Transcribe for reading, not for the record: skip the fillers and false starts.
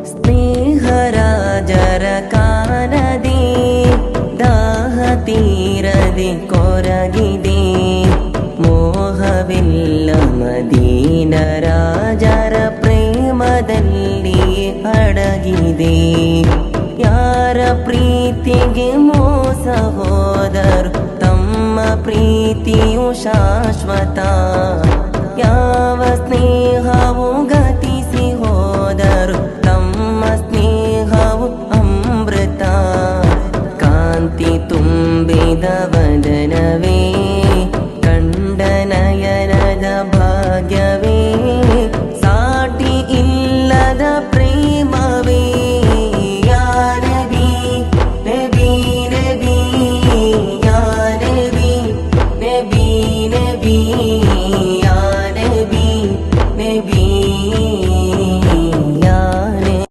ಸ್ನೇಹರಾಜರ ಕಾನದಿ ದಾಹ ತೀರದೆ ಕೊರಗಿದೆ, ಮೋಹವಿಲ್ಲ ಮದೀನ ರಾಜರ ಪ್ರೇಮದಲ್ಲಿ ಅಡಗಿದೆ. ಯಾರ ಪ್ರೀತಿಗೆ ಮೋಸ ಹೋದರು ತಮ್ಮ ಪ್ರೀತಿಯು ಶಾಶ್ವತ, ಯಾವ ಸ್ನೇಹವು